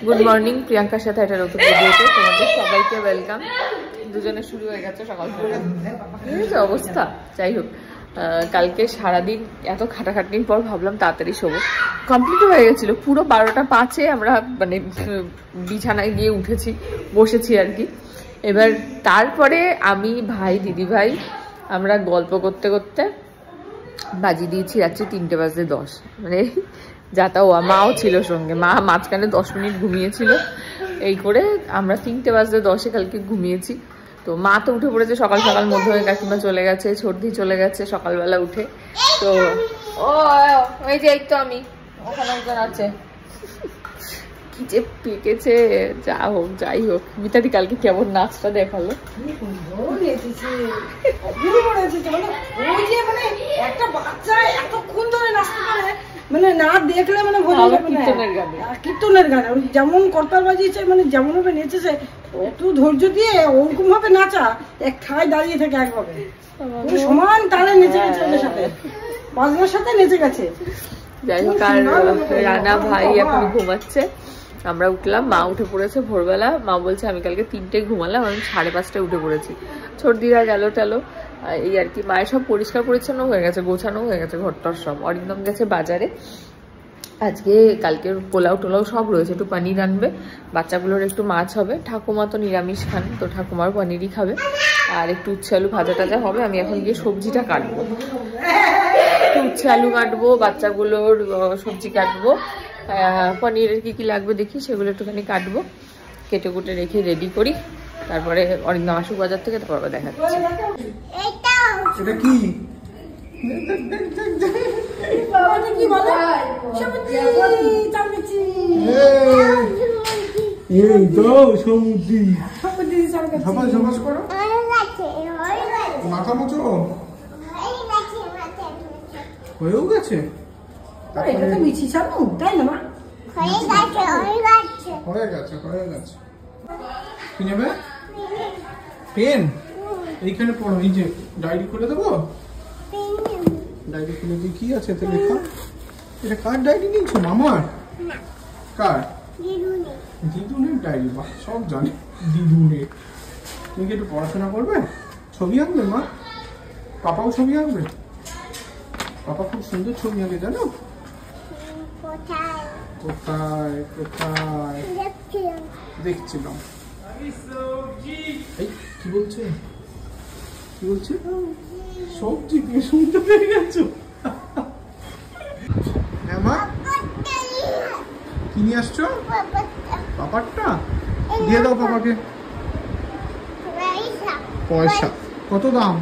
Good morning, প্রিয়াঙ্কার সাথে একটা নতুন ভিডিওতে তোমাদের সবাইকে ওয়েলকাম। দুজনে শুরু হয়ে গেছে সকাল থেকে, অবস্থা। যাই হোক, কালকে সারাদিন এত খাটাখাটনির পর ভাবলাম তাড়াতাড়ি শোবো। কমপ্লিট হয়ে গেছিলো, পুরো 12টা 5-এ আমরা মানে বিছানায় গিয়ে উঠেছি, বসেছি আর কি। এবার তারপরে আমি, ভাই, দিদি ভাই আমরা গল্প করতে করতে বাজি দিয়েছি রাত্রি 3:10, মানে যাতাও। মাও ছিল সঙ্গে, মা মাঝখানে 10 মিনিট ঘুমিয়েছিল। এই করে আমরা 3:10 কালকে ঘুমিয়েছি। তো মা তো উঠে পড়েছে সকাল সকাল, মধ্যে কাকিমা চলে গেছে, সর্দি চলে গেছে সকালবেলা উঠে। তো ওই যে এই তো আমি, ওখানে একজন আছে, কি যে পেকেছে। যা হোক, যাই হোক, মিতাদি কালকে কেমন নাচটা দেখালো। একটা বাচ্চা এতক্ষণ ধরে নাচতে পারে, মানে না দেখলে মানে কীর্তনের গানে যেমন করতাল বাজিয়েছে, মানে যেমন ভাবে নেচেছে, একটু ধৈর্য দিয়ে ওরকম ভাবে নাচা, এক ঠায় দাঁড়িয়ে থেকে একভাবে সমান তালে নেচে গেছে, ওদের সাথে বাজনার সাথে নেচে গেছে। যাই হোক, আর রানা ভাই এখন ঘুমাচ্ছে, আমরা উঠলাম। মা উঠে পড়েছে ভোরবেলা। মা বলছে আমি কালকে 3টায় ঘুমালাম, আমি 5:30টায় উঠে পড়েছি। সর্দিরা গেল টেলো, এই আর কি। মায়ের সব পরিষ্কার পরিচ্ছন্ন হয়ে গেছে, গোছানো হয়ে গেছে ঘরটার সব। অরিন্দম গেছে বাজারে আজকে, কালকের পোলাও টোলাও সব রয়েছে, একটু পনির আনবে, বাচ্চাগুলোর একটু মাছ হবে। ঠাকুমা তো নিরামিষ খান, তো ঠাকুমার পনিরই খাবে, আর একটু উচ্ছে আলু ভাজা টাজা হবে। আমি এখন গিয়ে সবজিটা কাটবো, উচ্ছে আলু কাটবো, বাচ্চাগুলোর সবজি কাটবো, পনিরের কি কি লাগবে দেখি, সেগুলো একটুখানি কাটবো, কেটে কুটে রেখে রেডি করি। তারপরে অরিন্দম আসুক বাজার থেকে, তারপর দেখা যাচ্ছে। এটা কি? এই তো সমুদ্রি, মাথা মোচো হয়েও গেছে। হয়ে গেছে। কি নেবে? পেন? এইখানে পড়ো, এই যে ডায়েরি খুলে দেবো। ডায়েরি খুলে দিয়ে কি আছে এতে লেখা? এটা কার ডায়েরি নিয়েছো? মামার? কার? দিদুনের ডায়েরি। বাহ, সব জানে দিদুনের। তুমি কি একটু পড়াশোনা করবে? ছবি আঁকবে মা? পাপাও ছবি আঁকবে? পাপা খুব সুন্দর ছবি আঁকে, জানো? কোথায় কোথায় দেখছিলাম। এই কি বলছে? কি বলছে? সবজি তুমি শুনতে পেয়ে গেছো? হ্যাঁ মা, কি নিয়ে আসছো? পাপারটা দিয়ে দাও পাপাকে। পয়সা কত দাম?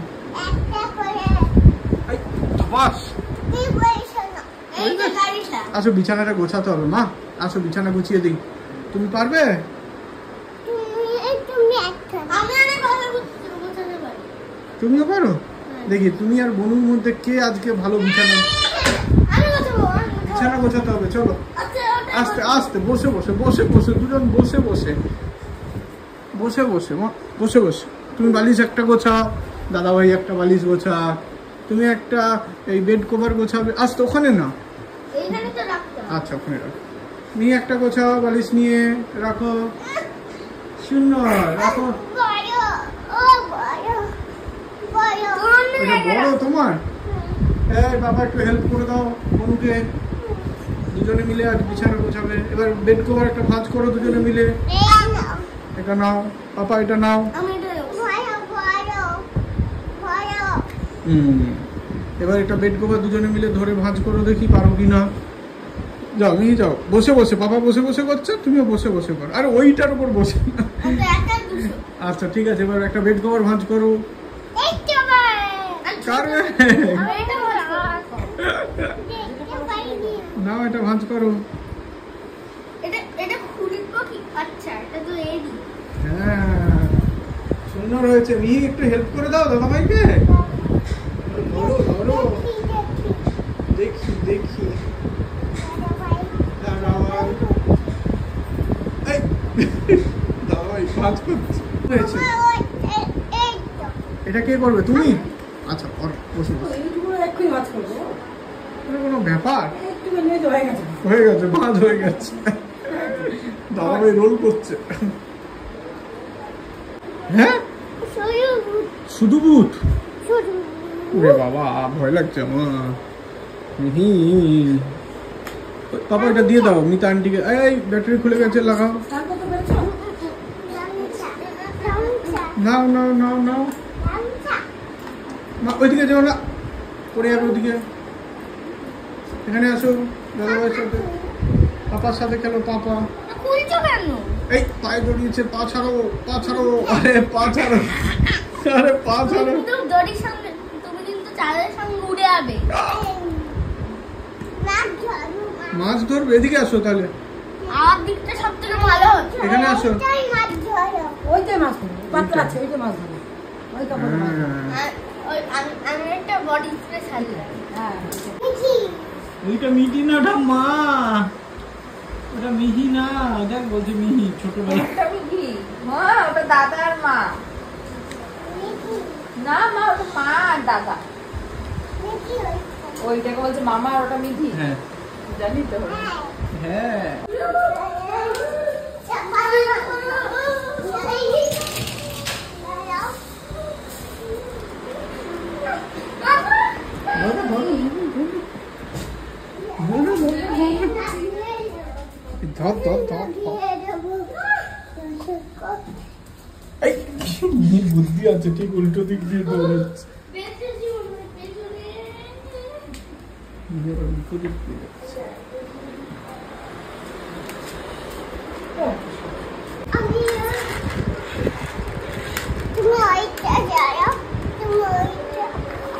আচ্ছা, বিছানাটা গোছাতে হবে মা। আসো, বিছানা গুছিয়ে দিই। তুমি পারবে? তুমিও পারো? দেখি তুমি আর বনুর মধ্যে কে আজকে ভালো বিছানা গোছাতে হবে। চলো, আস্তে আস্তে, বসে বসে দুজন বসে। তুমি বালিশ একটা গোছাও, দাদা ভাই একটা বালিশ গোছা, তুমি একটা এই বেড কভার গোছাবে। আস্তে, ওখানে না, আচ্ছা ওখানে রাখো। নিয়ে একটা গোছাও, বালিশ নিয়ে রাখো, শূন্য রাখো। এটা বড় তোমার? এই বাবা একটু হেল্প করে দাও বনুকে, দুজনে মিলে আজ বিছানা গোছাবে। এবার বেড কভার একটা ভাঁজ করো দুজনে মিলে। এটা নাও পাপা, এটা নাও। এবার একটা বেড কভার দুজনে মিলে ধরে ভাঁজ করো, দেখি পারো কিনা। যাও, নিয়ে যাও। বসে পাপা বসে করছে, তুমিও বসে করো। আরে ওইটার উপর বসে। আচ্ছা ঠিক আছে, এবার একটা বেড কভার ভাঁজ করো। না, এটা ভাঁজ করো। হ্যাঁ, সুন্দর হয়েছে। নিয়ে একটু হেল্প করে দাও দাদা ভাইকে। ধরো, দেখি। দাদা ভাই ভাঁজ করছে। এটা কে করবে? তুমি? আচ্ছা, বসে কোনো ব্যাপার? হয়ে গেছে, ভাঁজ হয়ে গেছে। দাদাভাই রোল করছে। হ্যাঁ শুধু বুট? ওরে বাবা ভয় লাগছে আমার। পাপা এটা দিয়ে দাও মিতা আন্টিকে। এই ব্যাটারি খুলে গেছে, লাগাও। নাও নাও নাও নাও, ওইদিকে যাও না, পড়ে যাবে ওদিকে। এখানে আসো দাদাভাইয়ের সাথে, পাপার সাথে খেলো। পাপা এই পায়ে জড়িয়েছে, পা ছাড়ো, পা ছাড়ো। আরে পা ছাড়ো, আরে পা ছাড়ো। মাছ ধরবে? এদিকে আসো তাহলে, এখানে আসো। ওই যে মাছ ধরো, পাত্র আছে, ওই যে মাছ ধরো, ওই কাপড়ে মাছ ধরো। আমি একটা বডি স্প্রে ছাড়ি। হ্যাঁ এইটা মিহি না, ওটা মা। ওটা মিহি না, দেখ বলছি মিহি, ছোটবেলা। ওটা মিহি মা, ওটা দাদার মা না। মা ওটা মা আর দাদা, ওইটাকে বলছে মামা, আর ওটা মিহি। হ্যাঁ জানি তো। হ্যাঁ ধর ধর ধর। এই বুদ্ধি আছে, ঠিক উল্টো দিক দিয়ে দৌড়াচ্ছে। উল্টো দিক দিয়ে যাচ্ছে।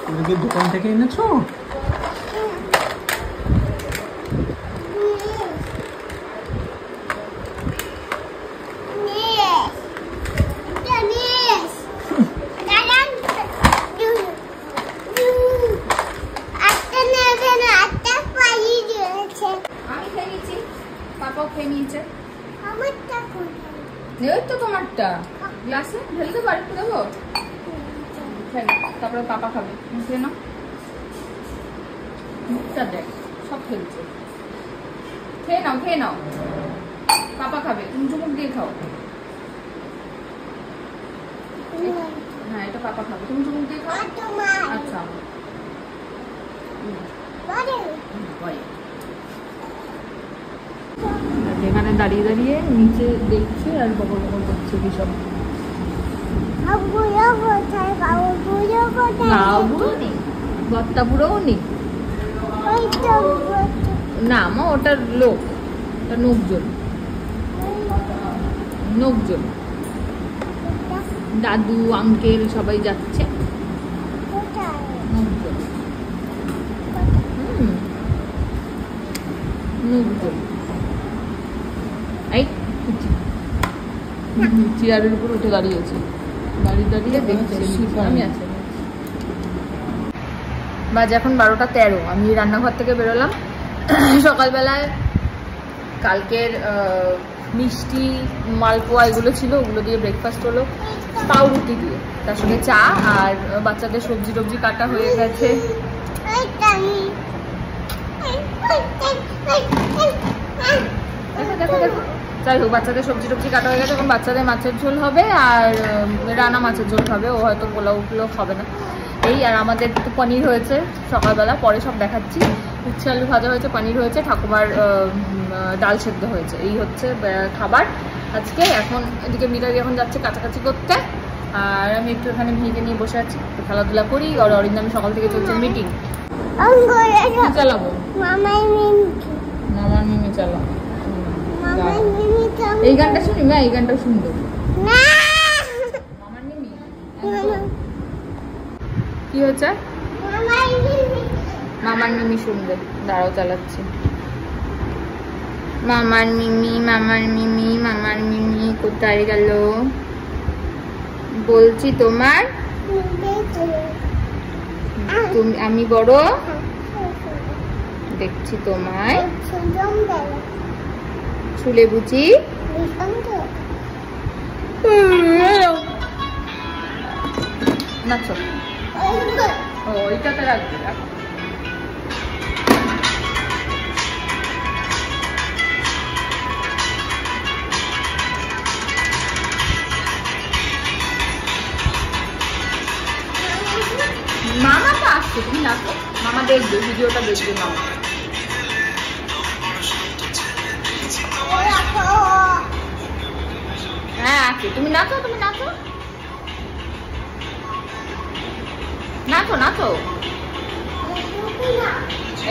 তুমি কি দোকান থেকে এনেছো? তোমারটা গ্লাসে ঢেলে দেবো, আরেকটু দেবো। তারপরে পাপা খাবে। খেয়ে নাও, মুখটা দেখ সব খেলছে। খেয়ে নাও, খেয়ে নাও, পাপা খাবে। তুমি চুমুক দিয়ে খাও। হ্যাঁ এটা পাপা খাবে, তুমি চুমুক দিয়ে খাও। আচ্ছা এখানে দাঁড়িয়ে দাঁড়িয়ে নিচে দেখছে আর বকর বকর করছে কি সব। বত্তা বুড়োও নেই না মা, ওটার লোক, ওটা নোকজন। নোকজন দাদু আঙ্কেল সবাই যাচ্ছে। নোকজন নোকজন। এই চেয়ারের উপর উঠে দাঁড়িয়েছে, দাঁড়িয়ে দাঁড়িয়ে দেখছে আমি আছি। বাজে এখন 12:13। আমি রান্নাঘর থেকে বেরোলাম সকালবেলায়। কালকের মিষ্টি মালপোয়া এগুলো ছিল, ওগুলো দিয়ে ব্রেকফাস্ট হলো পাউরুটি দিয়ে, তার সঙ্গে চা। আর বাচ্চাদের সবজি টবজি কাটা হয়ে গেছে। দেখো দেখো দেখো, যাই হোক বাচ্চাদের সবজি টবজি কাটা হয়ে গেছে। এখন বাচ্চাদের মাছের ঝোল হবে আর রানা মাছের ঝোল খাবে। ও হয়তো পোলাও খাবে না। এই আর আমাদের তো পনির হয়েছে সকালবেলা, পরে সব দেখাচ্ছি। উচ্ছে আলু ভাজা হয়েছে, পনির হয়েছে, ঠাকুমার ডাল সেদ্ধ হয়েছে। এই হচ্ছে খাবার আজকে। এখন এদিকে মিতাদি এখন যাচ্ছে কাছাকাছি করতে, আর আমি একটু এখানে ভিজে নিয়ে বসে আছি, খেলাধুলা করি। আর অরিন্দা আমি সকাল থেকে চলছে মিটিং। চালাবো মামার মিমি চালাবো। এই গানটা শুনি মা, এই গানটা সুন্দর। মামার মিমি কি হয়েছে? মামার মিমি শুনবে, দাঁড়াও চালাচ্ছি। মামার মিমি, মামার মিমি, মামার মিমি কোথায় গেল? বলছি তোমার, তুমি আমি বড় দেখছি তোমায় ছুলে বুঝি। নাচো, ও ওইটাতে রাখবে। আছে, তুমি নাচো, মামা দেখবে, ভিডিওটা দেখবে মামা। হ্যাঁ আছে, তুমি নাচো, তুমি নাচো, নাচো নাচো।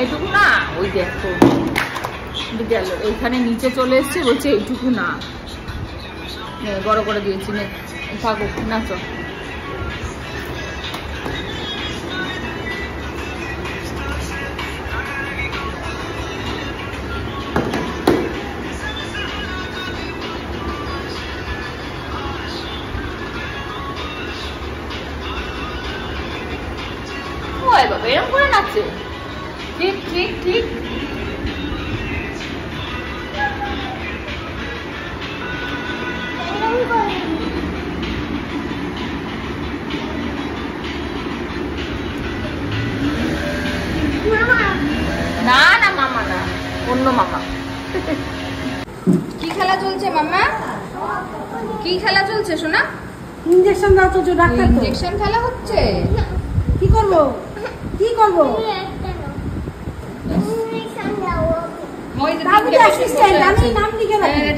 এইটুকু না, ওই দেখো গেল, ওইখানে নিচে চলে এসছে, বলছে এইটুকু না, বড় করে দিয়েছি, থাকুক, নাচো। বাবা এরকম করে নাচছে, ঠিক ঠিক ঠিক। না না মামা না, অন্য মামা। কি খেলা চলছে মামা? কি খেলা চলছে সোনা? ইনজেকশন দাও তো, ডাক্তার তো। ইনজেকশন খেলা হচ্ছে। কি করব, কি করব?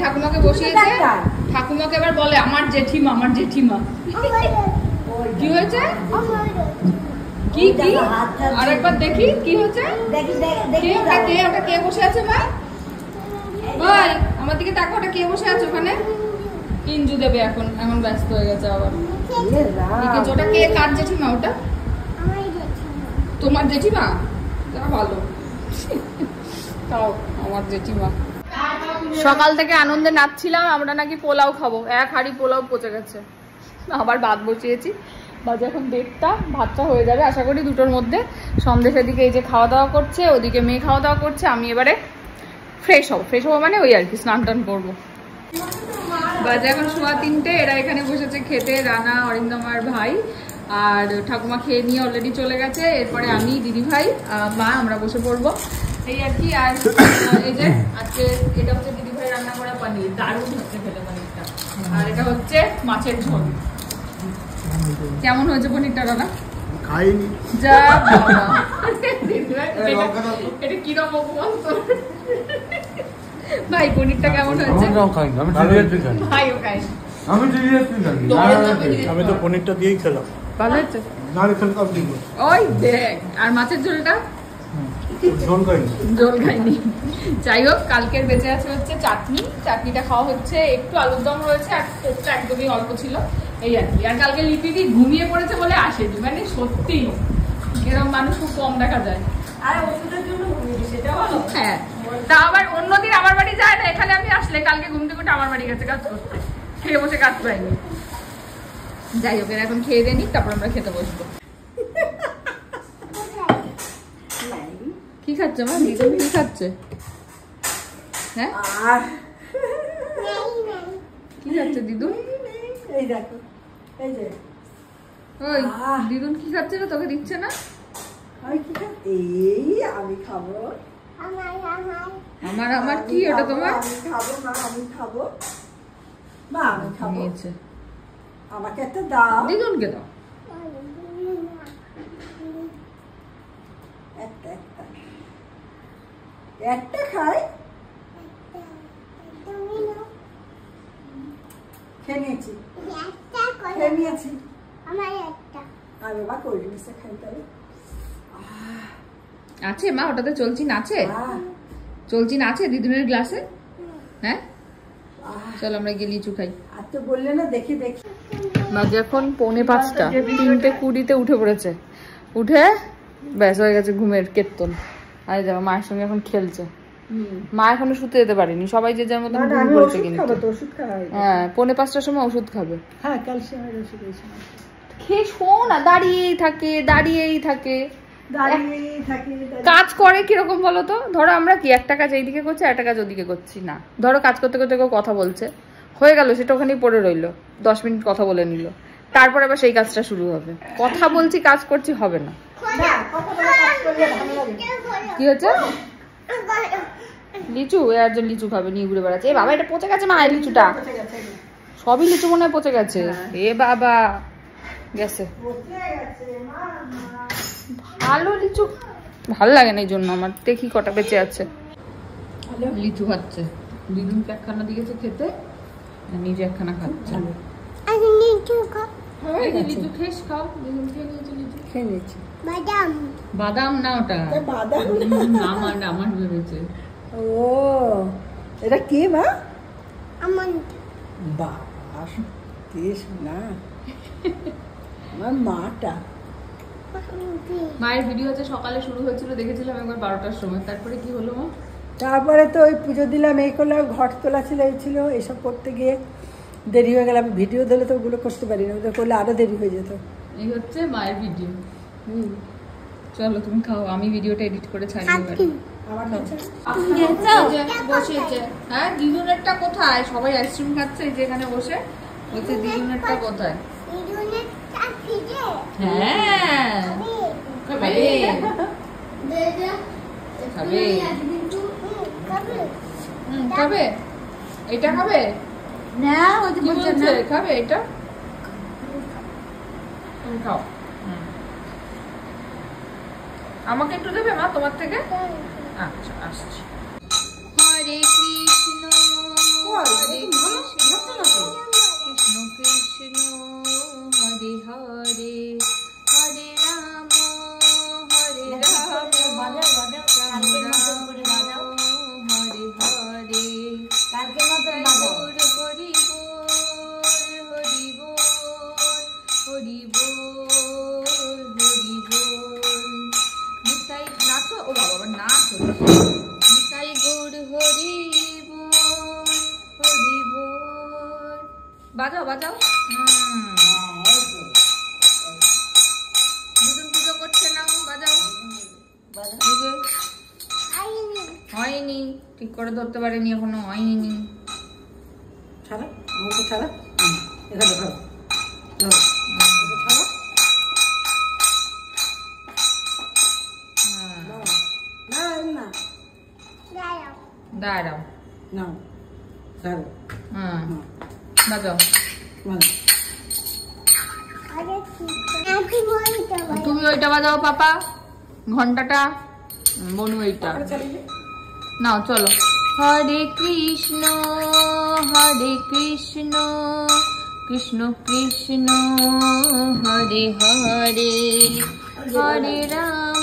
ঠাকুমাকে বসিয়েছে, ঠাকুমাকে এবার বলে আমার জেঠিমা, আমার জেঠিমা। কি হয়েছে? কি কি আরেকবার দেখি কি হয়েছে? কে বসে আছে মা? ভাই আমার দিকে তাকাও, ওটা কে বসে আছে ওখানে? ইঞ্জু দেবে এখন, এখন ব্যস্ত হয়ে গেছে আবার। ওটা কে, কার জেঠিমা ওটা? তোমার জেঠিমা? তা ভালো, তাও আমার জেঠিমা। সকাল থেকে আনন্দে নাচছিলাম, আমরা নাকি পোলাও খাবো, এক হাঁড়ি পোলাও পচে গেছে। আবার ভাত বসিয়েছি, বাজে এখন 1:30, ভাতটা হয়ে যাবে আশা করি 2টোর মধ্যে। সন্দেশের দিকে এই যে খাওয়া দাওয়া করছে, ওদিকে মেয়ে খাওয়া দাওয়া করছে, আমি এবারে ফ্রেশ হবো মানে ওই আর কি, স্নান টান করবো। বাজে এখন 3:15, এরা এখানে বসেছে খেতে, রানা, অরিন্দম আর ভাই। আর ঠাকুমা খেয়ে নিয়ে অলরেডি চলে গেছে, এরপরে আমি, দিদি ভাই, মা, আমরা বসে পড়বো এই আর কি। আর এই যে আজকে এটা হচ্ছে দিদি ভাই রান্না করা পনির, দারুণ হচ্ছে খেতে পনিরটা। আর এটা হচ্ছে মাছের ঝোল। কেমন হয়েছে পনিরটা রানা? খাইনি যা বাবা, এটা কিরকম ভাই, পনিরটা কেমন হয়েছে? আমি তো পনিরটা দিয়েই খেলাম, ভালো হয়েছে। ওই দেখ, আর মাছের ঝোলটা ঝোল খাইনি। যাই হোক, কালকের বেঁচে আছে হচ্ছে চাটনিটা খাওয়া হচ্ছে, একটু আলুর দম রয়েছে, আর কোকটা একদমই অল্প ছিল এই আর কি। আর কালকে লিপিদি ঘুমিয়ে পড়েছে বলে আসেনি, মানে সত্যি এরকম মানুষ খুব কম দেখা যায়। আরে ওষুধের জন্য ঘুমিয়ে, সেটা ভালো। হ্যাঁ, তা আবার অন্যদিন আমার বাড়ি যায় না, এখানে আমি আসলে কালকে ঘুমতে ঘুমতে আমার বাড়ি গেছে কাজ করতে, খেয়ে বসে কাজ পাইনি। যাই হোক, এখন খেয়ে দিয়ে নিক, তারপর আমরা খেতে বসবো। কি খাচ্ছে মা? দিদুন কি খাচ্ছে? হ্যাঁ কি খাচ্ছে দিদুন? এই দেখো, এই যে ওই দিদুন কি খাচ্ছে না, তোকে দিচ্ছে না? আমি কি খাচ্ছি? এই আমি খাবো। আমার কি ওটা তোমার? আমি খাবো না, আমি খাবো না, আমি খাবো। নিয়েছে, আমাকে একটা দাও। দিদুনকে দাও। একটা খাই, খেয়ে নিয়েছি। আর বাবা কোল্ড ড্রিঙ্কসটা খাই তাই আছে মা, ওটাতে চলছি নাচে, চলছি নাচে দিদুনের গ্লাসে। হ্যাঁ চল আমরা গিয়ে লিচু খাই। আর তো বললে না, দেখি দেখি। বাজে এখন 4:45, 3:20 উঠে পড়েছে, উঠে ব্যাস হয়ে গেছে ঘুমের কেত্তন। আর দেখো মায়ের সঙ্গে এখন খেলছে। মা এখনো শুতে যেতে পারেনি, সবাই যে যার মতন ঘুম পড়ছে, কিন্তু হ্যাঁ 4:45টার সময় ওষুধ খাবে। হ্যাঁ ক্যালসিয়ামের ওষুধ আছে, খেয়ে শো না, দাঁড়িয়েই থাকে। কাজ করে কিরকম বলো তো? ধরো আমরা কি একটা কাজ এইদিকে করছি, একটা কাজ ওদিকে করছি না, ধরো কাজ করতে করতে কেউ কথা বলছে, হয়ে গেল, সেটা ওখানেই পড়ে রইলো, 10 মিনিট কথা বলে নিল, তারপর আবার সেই কাজটা শুরু হবে। কথা বলছি কাজ করছি হবে না। কি হচ্ছে? লিচু, এর জন্য লিচু খাবে, নিয়ে ঘুরে বেড়াচ্ছে। এ বাবা, এটা পচে গেছে মা, লিচুটা সবই লিচু মনে হয় পচে গেছে। এ বাবা, গেছে। ভালো লিচু ভালো লাগে না, এই জন্য আমার। দেখি কটা বেঁচে আছে। লিচু খাচ্ছে, দিদুনকে একখানা দিয়েছে খেতে, নিজে একখানা খাচ্ছে। লিচু খেস, খাও। দিদুন খেয়ে নিয়েছে লিচু। খেয়ে নিয়েছি। বাদাম না ওটা, বাদাম আমার ভেবেছে। ও এটা কি মা? বাহ কি শোনা আমার মাটা। মায়ের ভিডিও হচ্ছে সকালে শুরু হয়েছিল, দেখেছিলাম একবার 12টার সময়। তারপরে কি হলো মা? তারপরে তো ওই পুজো দিলাম, এই করলাম, ঘট তোলা ছিল, এই ছিল, এইসব করতে গিয়ে দেরি হয়ে গেলাম। ভিডিও দিলে তো ওগুলো করতে পারি না, ওদের করলে আরো দেরি হয়ে যেত। এই হচ্ছে মায়ের ভিডিও। চলো তুমি খাও, আমি ভিডিওটা এডিট করে ছাড়িয়ে বসেছে। হ্যাঁ, দিদুনেরটা কোথায়? সবাই আইসক্রিম খাচ্ছে এই যে এখানে বসে। বলছে দিদুনেরটা কোথায়? হ্যাঁ খাবে, খাবে, খাবে। এটা খাবে না? খাবে এটা? খাও। আমাকে একটু দেবে মা তোমার থেকে? আচ্ছা আসছি। হরে কৃষ্ণ হরে কৃষ্ণ কৃষ্ণ কৃষ্ণ হরে হরে হরে রাম হরে রাম হরে হরে হরি বল হরি বল হরি বল হরি বল। নিতাই নাচো। ও বাবা নাচ হচ্ছে। নিতাই গৌর হরি বল হরি বল। বাজাও বাজাও। দুজন পুজো করছে, নাও বাজাও। হয়নি, ঠিক করে ধরতে পারেনি এখনো, হয়নি। ছাড়া আমাকে ছাড়া এখানে ছাড়া দাঁড়াও না ছাড়ো। হ্যাঁ বাজাও। তুমি ওইটা বাজাও পাপা, ঘন্টাটা। বনু এইটা নাও। চলো। হরে কৃষ্ণ কৃষ্ণ কৃষ্ণ হরে হরে হরে রাম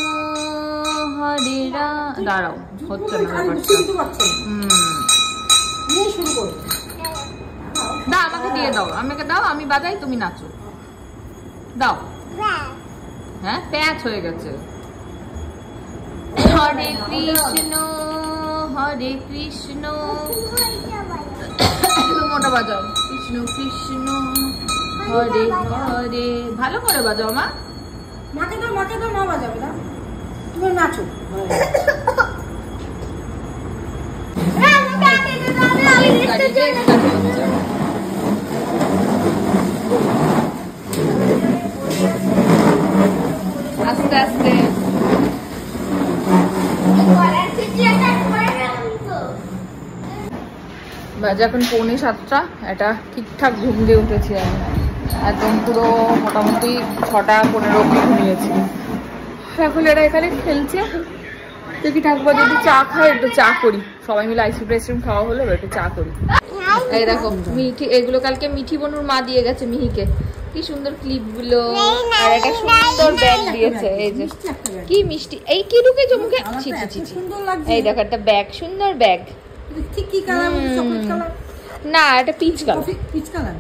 হরে রাম। দাঁড়াও, হচ্ছে না ব্যাপারটা। দাও আমাকে দিয়ে দাও, আমাকে দাও, আমি বাজাই, তুমি নাচো। দাও। হ্যাঁ প্যাচ হয়ে গেছে। হরে কৃষ্ণ মোটা বাজাও। কৃষ্ণ কৃষ্ণ হরে হরে। ভালো করে বাজাও মা। মাকে দাও মা বাজাবে না, তুমি নাচো। আস্তে আস্তে। বাজে এখন 6:45। এটা ঠিকঠাক ঘুম দিয়ে উঠেছি আমি, একদম পুরো মোটামুটি 6:15 অব্দি ঘুমিয়েছি। এখন এরা এখানে খেলছে। দেখি ঠাকুর যদি চা খায়, একটু চা করি। সবাই মিলে আইসক্রিম খাওয়া হলো, একটু চা করি। এই দেখো মিঠি, এগুলো কালকে মিঠি বনুর মা দিয়ে গেছে মিহিকে। কি সুন্দর ক্লিপ গুলো, আর একটা সুন্দর ব্যাগ দিয়েছে। এই যে কি মিষ্টি। এই কি ঢুকেছে মুখে? এই দেখো একটা ব্যাগ, সুন্দর ব্যাগ। না এটা পিচ কালার।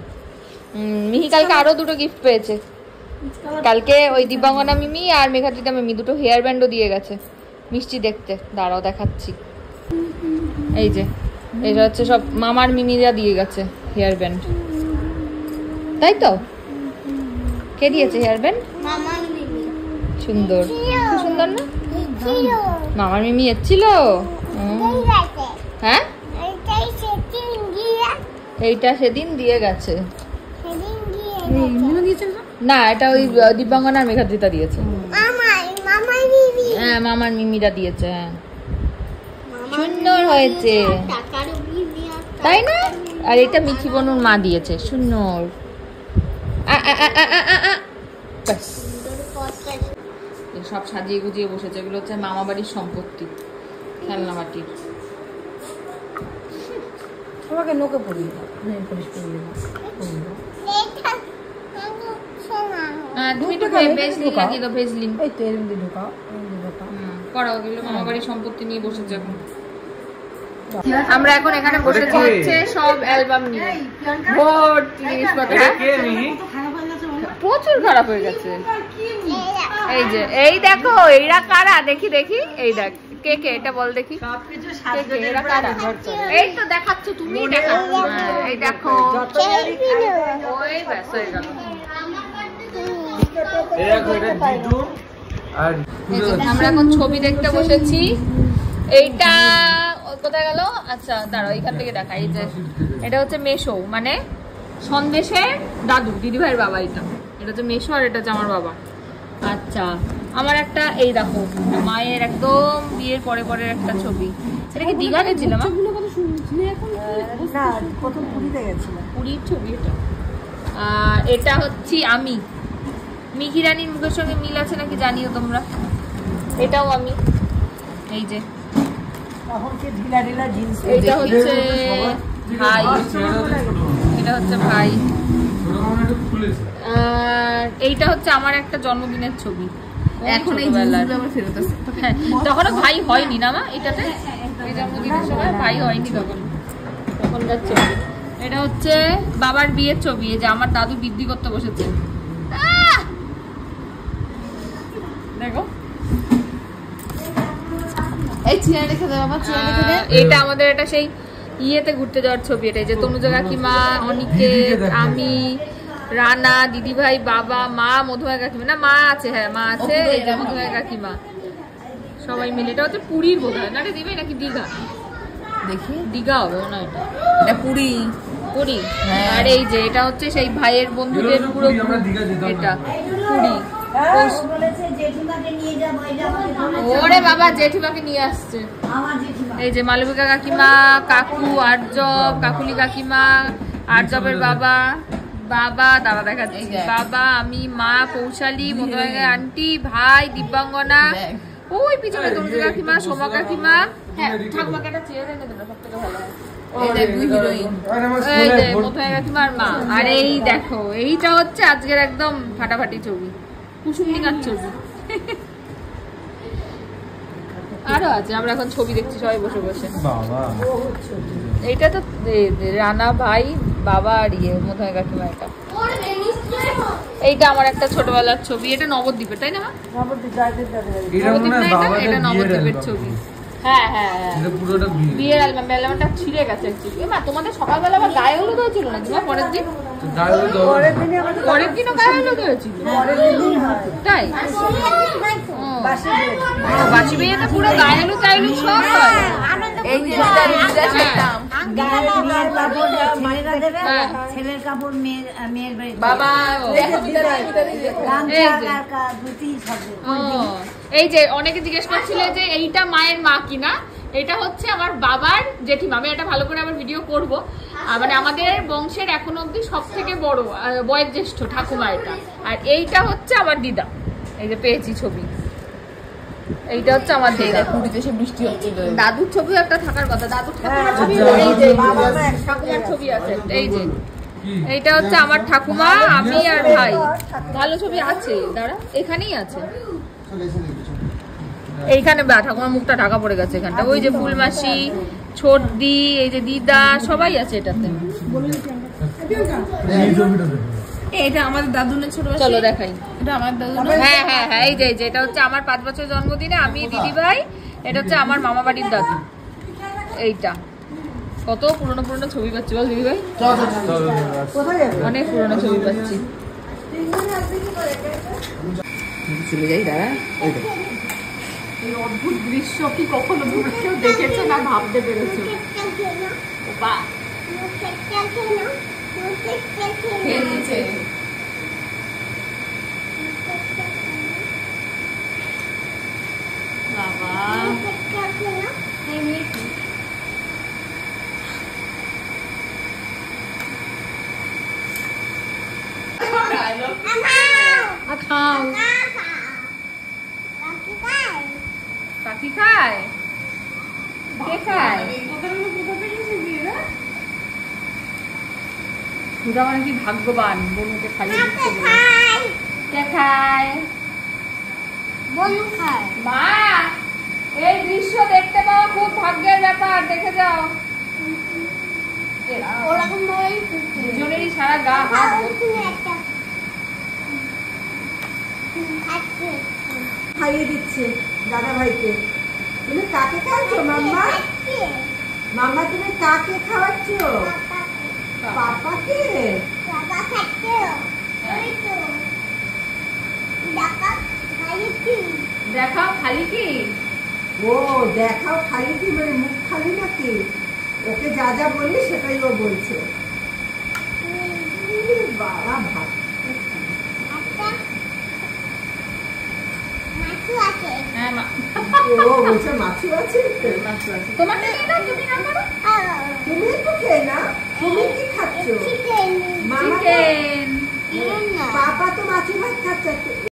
মিহি কালকে আরো দুটো গিফট পেয়েছে। কালকে ওই দিব্যাঙ্গনা মিমি আর মেঘাদ্রিতা মিমি দুটো হেয়ার ব্যান্ডও দিয়ে গেছে, মিষ্টি দেখতে। দাঁড়াও দেখাচ্ছি। এই যে এটা হচ্ছে সব মামার মিমিরা দিয়ে গেছে হেয়ার ব্যান্ড, তাই তো? কে দিয়েছে হেয়ার ব্যান্ড? সুন্দর, সুন্দর না? মামার মিমি এসেছিল। হ্যাঁ এইটা সেদিন দিয়ে গেছে। না এটা ওই দিব্যাঙ্গনার মেঘাদ্রিতা দিয়েছে। হ্যাঁ মামার মিমিরা দিয়েছে। হ্যাঁ সুন্দর হয়েছে, তাই না? আর এটা মিঠি বনুর মা দিয়েছে, সুন্দর। ব্যাস সব সাজিয়ে গুজিয়ে বসেছে। এগুলো হচ্ছে মামা বাড়ির সম্পত্তি, খেলনা মাটির। আমাকে নৌকে পড়িয়ে দাও, পুলিশ পড়িয়ে দাও। তুমি একটু ভেজলিন লাগিয়ে দাও, ভেজলিন। এই তো এরম দিয়ে ঢোকাও, করাও। এগুলো মামা বাড়ির সম্পত্তি নিয়ে বসেছে এখন। আমরা এখন এখানে বসেছি হচ্ছে সব অ্যালবাম নিয়ে ভর্তি জিনিসপত্র। প্রচুর খারাপ হয়ে গেছে। এই যে এই দেখো, এইরা কারা? দেখি দেখি, এই দেখ কে কে, এটা বল দেখি এরা কারা? এই তো দেখাচ্ছ তুমি, দেখাচ্ছ। এই দেখো, ওই ব্যাস হয়ে গেল। আমরা এখন ছবি দেখতে বসেছি। এইটা কোথায় গেল? আচ্ছা দাঁড়াও, এইখান থেকে দেখা। এই যে এটা হচ্ছে মেশো, মানে সন্দেশের দাদু, দিদিভাইয়ের বাবা। এটা হচ্ছে মেশো আর এটা হচ্ছে আমার বাবা। আচ্ছা, আমার একটা এই দেখো মায়ের একদম বিয়ের পরে পরের একটা ছবি। এটা কি দীঘা গেছিলাম? পুরীর ছবি এটা। আর এটা হচ্ছে আমি, মিহি রানীর মুখের সঙ্গে মিল আছে নাকি জানিও তোমরা। এটাও আমি। এই যে এটা হচ্ছে ভাই, এটা হচ্ছে ভাই। আর এইটা হচ্ছে আমার একটা জন্মদিনের ছবি। এখন তখনও ভাই হয়নি না মা এটাতে, এই জন্মদিনের সময় ভাই হয়নি তখনকার ছবি। এটা হচ্ছে বাবার বিয়ের ছবি। এই যে আমার দাদু বৃদ্ধি করতে বসেছে, দেখো। এটা আমাদের এটা সেই ইয়েতে ঘুরতে যাওয়ার ছবি। এটা যে তনুজা কাকিমা, অনিকেত, আমি, রানা, দিদিভাই, বাবা, মা, মধুমায় কাকিমা, না মা আছে, হ্যাঁ মা আছে, এই যে মধুমায় কাকিমা, সবাই মিলে। এটা হচ্ছে পুরীর বোধ হয় না রে দিবে, নাকি দীঘা? দেখি দীঘা হবে না, এটা পুরী। পুরী। আর এই যে এটা হচ্ছে সেই ভাইয়ের বন্ধুদের পুরো, এটা পুরী। ওরে বাবা, জেঠিমাকে নিয়ে আসছে। এই যে মালবিকা কাকিমা, কাকু, আর্জব, কাকুলি কাকিমা, আর্জবের বাবা, বাবা দাদা দেখাচ্ছি, বাবা, আমি, মা, কৌশালী, মধুমায় আন্টি, ভাই, দিব্যাঙ্গনা, ওই পিছনে তনুজা কাকিমা, সোমা কাকিমা। হ্যাঁ, ঠাকুমাকে একটা চেয়ার এনে দেবে, সব থেকে ভালো হয়। মধুমায় কাকিমা আর মা। আর এই দেখো, এইটা হচ্ছে আজকের একদম ফাটাফাটি ছবি, কুসুমনিকার ছবি। আরো আছে, আমরা এখন ছবি দেখছি সবাই বসে বসে। এইটা তো রানা ভাই, বাবা আর ইয়ে মধুমায় কাকিমা। এটা এইটা আমার একটা ছোটবেলার ছবি। এটা নবদ্বীপের, তাই না? এটা নবদ্বীপের ছবি। হ্যাঁ হ্যাঁ হ্যাঁ, বিয়ের অ্যালবামটা ছিঁড়ে গেছে অ্যাকচুয়ালি। মা তোমাদের সকালবেলা আবার গায়ে হলুদ হয়েছিল নাকি মা? পরের দিন, পরের দিনও গায়ে হলুদ হয়েছিল, তাই? বাসি বিয়েতে পুরো গায়ে হলুদ গায়ে হলুদ সব হয়। ছেলের কাপড় মেয়ের বাড়ি, বাবা এই যে অনেকে জিজ্ঞেস করছিল যে এইটা মায়ের মা কিনা। এটা হচ্ছে আমার বাবার জেঠিমা। আমি এটা ভালো করে আবার ভিডিও করব। মানে আমাদের বংশের এখন অব্দি সব থেকে বড় বয়োজ্যেষ্ঠ ঠাকুমা এটা। আর এইটা হচ্ছে আমার দিদা। এই যে পেয়েছি ছবি, এইটা হচ্ছে আমার দিদা। পুরীতে সে বৃষ্টি হচ্ছে, দাদুর ছবি একটা থাকার কথা। দাদুর ঠাকুমার ছবি, এই যে ঠাকুমার ছবি আছে। এই যে এইটা হচ্ছে আমার ঠাকুমা, আমি আর ভাই। ভালো ছবি আছে, দাঁড়া এখানেই আছে। এইখানে ঠাকুমার মুখটা ঢাকা পড়ে গেছে এখানটা। ওই যে ফুলমাসি, ছোটদি, এই যে দিদা, সবাই আছে এটাতে। এটা আমাদের দাদুনের ছোট। চলো দেখাই। এটা আমার দাদু। হ্যাঁ হ্যাঁ হ্যাঁ, এই যে এটা হচ্ছে আমার 5 বছর জন্মদিনে আমি, দিদি ভাই। এটা হচ্ছে আমার মামা বাড়ির দাদু। এইটা কত পুরনো পুরনো ছবি পাচ্ছি বল দিদি ভাই, অনেক পুরনো ছবি পাচ্ছি। চলে যাই, দাঁড়া। এই অদ্ভুত দৃশ্য কি কখনো কেউ দেখেছে না ভাবতে পেরেছে? খাও। পাখি খায়? কে খায়? সুধা মানে কি ভাগ্যবান, বনুকে খালি দিচ্ছে বলে। কে খায়? বনু খায়। মা, এই দৃশ্য দেখতে পাওয়া খুব ভাগ্যের ব্যাপার, দেখে যাও। ওরকম ভাবেই দুজনেরই সারা গা হাত খাইয়ে দিচ্ছে দাদা ভাইকে। তুমি কাকে খাওয়াচ্ছ মাম্মা? মাম্মা তুমি কাকে খাওয়াচ্ছ? পাপাকে? বাবা খাচ্ছে। ওই তো দেখাও খালি কি? ও দেখাও খালি কি মানে মুখ খালি নাকি? ওকে যা যা বলি সেটাই ও বলছে। বাবা ভাত মাছু আছে। হ্যাঁ ও বলছে মাছু আছে। মাছু আছে। তোমাকে দিয়ে দাও, তুমি না করো। তুমি একটু খেয়ে না। তুমি কি খাচ্ছ? চিকেন। মামা চিকেন। পাপা তো মাছু ভাত খাচ্ছে।